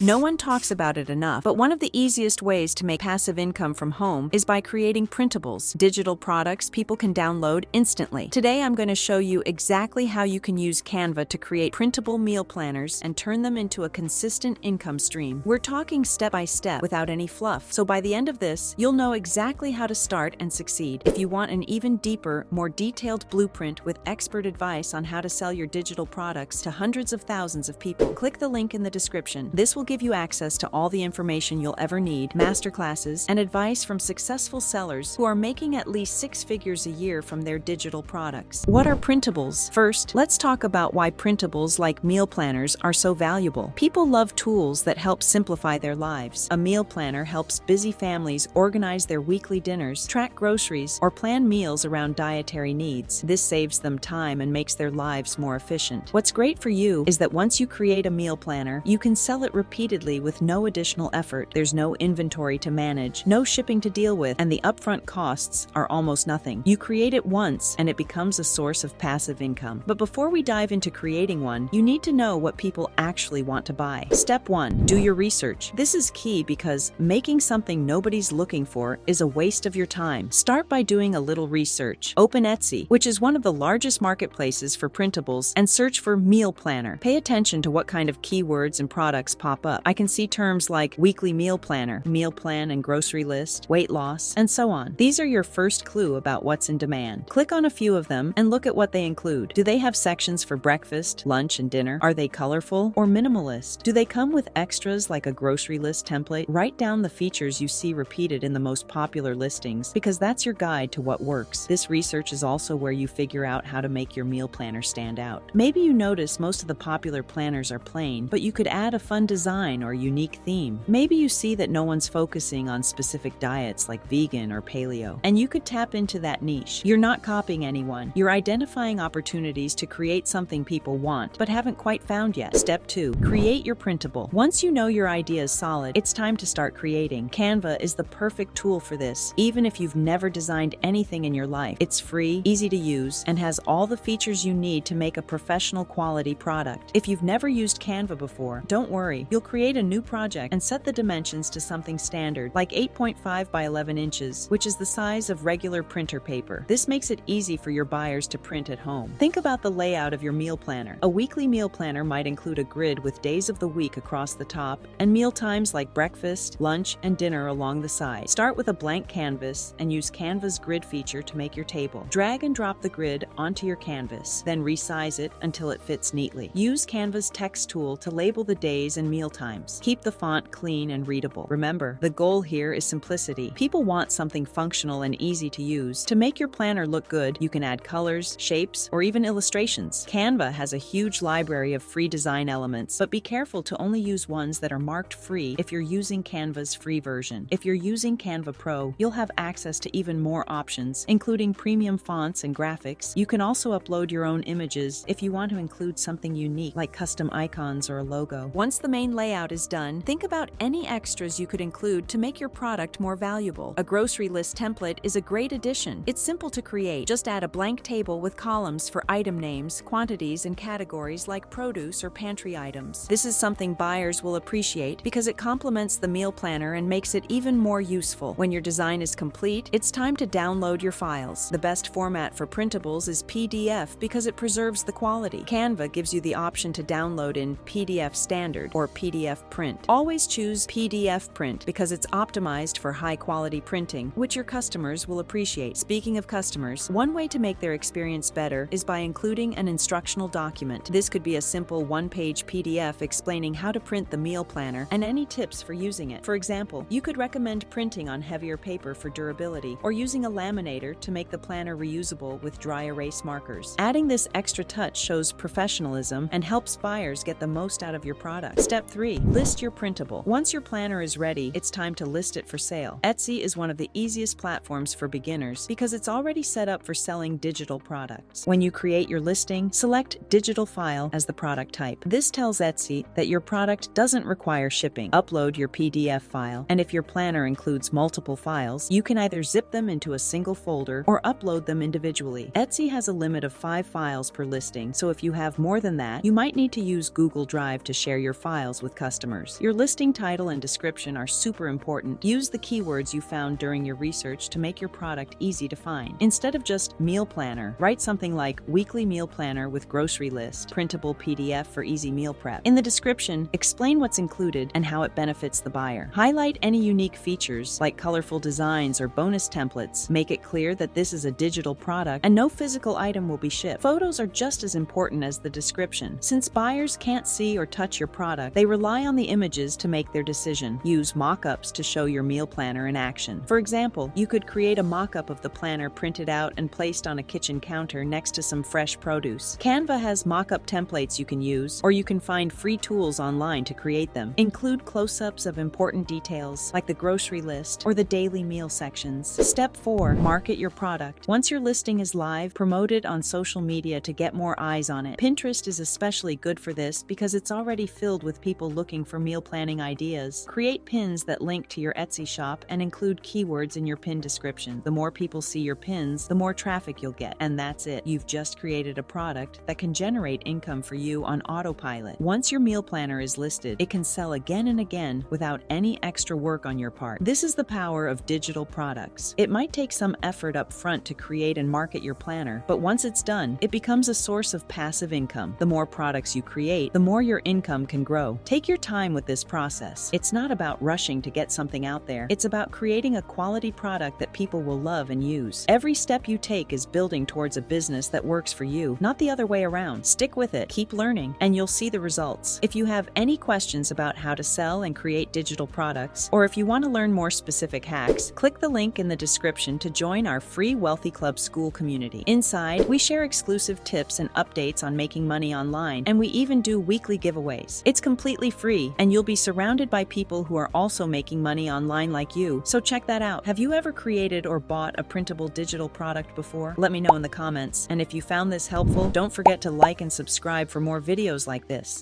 No one talks about it enough, but one of the easiest ways to make passive income from home is by creating printables, digital products people can download instantly. Today I'm going to show you exactly how you can use Canva to create printable meal planners and turn them into a consistent income stream. We're talking step by step without any fluff, so by the end of this, you'll know exactly how to start and succeed. If you want an even deeper, more detailed blueprint with expert advice on how to sell your digital products to hundreds of thousands of people, click the link in the description. This will give you access to all the information you'll ever need, masterclasses, and advice from successful sellers who are making at least 6 figures a year from their digital products. What are printables? First, let's talk about why printables like meal planners are so valuable. People love tools that help simplify their lives. A meal planner helps busy families organize their weekly dinners, track groceries, or plan meals around dietary needs. This saves them time and makes their lives more efficient. What's great for you is that once you create a meal planner, you can sell it repeatedly with no additional effort. There's no inventory to manage, no shipping to deal with, and the upfront costs are almost nothing. You create it once, and it becomes a source of passive income. But before we dive into creating one, you need to know what people actually want to buy. Step 1. Do your research. This is key because making something nobody's looking for is a waste of your time. Start by doing a little research. Open Etsy, which is one of the largest marketplaces for printables, and search for meal planner. Pay attention to what kind of keywords and products pop up. I can see terms like weekly meal planner, meal plan and grocery list, weight loss, and so on. These are your first clue about what's in demand. Click on a few of them and look at what they include. Do they have sections for breakfast, lunch, and dinner? Are they colorful or minimalist? Do they come with extras like a grocery list template? Write down the features you see repeated in the most popular listings, because that's your guide to what works. This research is also where you figure out how to make your meal planner stand out. Maybe you notice most of the popular planners are plain, but you could add a fun design or unique theme. Maybe you see that no one's focusing on specific diets like vegan or paleo, and you could tap into that niche. You're not copying anyone. You're identifying opportunities to create something people want but haven't quite found yet. Step 2. Create your printable. Once you know your idea is solid, it's time to start creating. Canva is the perfect tool for this, even if you've never designed anything in your life. It's free, easy to use, and has all the features you need to make a professional quality product. If you've never used Canva before, don't worry. You'll create a new project and set the dimensions to something standard, like 8.5 by 11 inches, which is the size of regular printer paper. This makes it easy for your buyers to print at home. Think about the layout of your meal planner. A weekly meal planner might include a grid with days of the week across the top and meal times like breakfast, lunch, and dinner along the side. Start with a blank canvas and use Canva's grid feature to make your table. Drag and drop the grid onto your canvas, then resize it until it fits neatly. Use Canva's text tool to label the days and meal times. Keep the font clean and readable. Remember, the goal here is simplicity. People want something functional and easy to use. To make your planner look good, you can add colors, shapes, or even illustrations. Canva has a huge library of free design elements, but be careful to only use ones that are marked free if you're using Canva's free version. If you're using Canva Pro, you'll have access to even more options, including premium fonts and graphics. You can also upload your own images if you want to include something unique, like custom icons or a logo. Once the main layout is done, think about any extras you could include to make your product more valuable. A grocery list template is a great addition. It's simple to create. Just add a blank table with columns for item names, quantities, and categories like produce or pantry items. This is something buyers will appreciate because it complements the meal planner and makes it even more useful. When your design is complete, it's time to download your files. The best format for printables is PDF because it preserves the quality. Canva gives you the option to download in PDF standard or PDF print. Always choose PDF print because it's optimized for high-quality printing, which your customers will appreciate. Speaking of customers, one way to make their experience better is by including an instructional document. This could be a simple one-page PDF explaining how to print the meal planner and any tips for using it. For example, you could recommend printing on heavier paper for durability, or using a laminator to make the planner reusable with dry erase markers. Adding this extra touch shows professionalism and helps buyers get the most out of your product. Step 3. List your printable. Once your planner is ready, it's time to list it for sale. Etsy is one of the easiest platforms for beginners because it's already set up for selling digital products. When you create your listing, select digital file as the product type. This tells Etsy that your product doesn't require shipping. Upload your PDF file, and if your planner includes multiple files, you can either zip them into a single folder or upload them individually. Etsy has a limit of 5 files per listing, so if you have more than that, you might need to use Google Drive to share your files with with customers. Your listing title and description are super important. Use the keywords you found during your research to make your product easy to find. Instead of just meal planner, write something like weekly meal planner with grocery list, printable PDF for easy meal prep. In the description, explain what's included and how it benefits the buyer. Highlight any unique features like colorful designs or bonus templates. Make it clear that this is a digital product and no physical item will be shipped. Photos are just as important as the description. Since buyers can't see or touch your product, they rely on the images to make their decision. Use mock-ups to show your meal planner in action. For example, you could create a mock-up of the planner printed out and placed on a kitchen counter next to some fresh produce. Canva has mock-up templates you can use, or you can find free tools online to create them. Include close-ups of important details like the grocery list or the daily meal sections. Step 4. Market your product. Once your listing is live, promote it on social media to get more eyes on it. Pinterest is especially good for this because it's already filled with people looking for meal planning ideas. Create pins that link to your Etsy shop and include keywords in your pin description. The more people see your pins, the more traffic you'll get. And that's it. You've just created a product that can generate income for you on autopilot. Once your meal planner is listed, it can sell again and again without any extra work on your part. This is the power of digital products. It might take some effort up front to create and market your planner, but once it's done, it becomes a source of passive income. The more products you create, the more your income can grow. Take your time with this process. It's not about rushing to get something out there. It's about creating a quality product that people will love and use. Every step you take is building towards a business that works for you, not the other way around. Stick with it, keep learning, and you'll see the results. If you have any questions about how to sell and create digital products, or if you want to learn more specific hacks, click the link in the description to join our free Wealthy Club school community. Inside, we share exclusive tips and updates on making money online, and we even do weekly giveaways. It's completely free, and you'll be surrounded by people who are also making money online like you, so check that out. Have you ever created or bought a printable digital product before? Let me know in the comments, and if you found this helpful, don't forget to like and subscribe for more videos like this.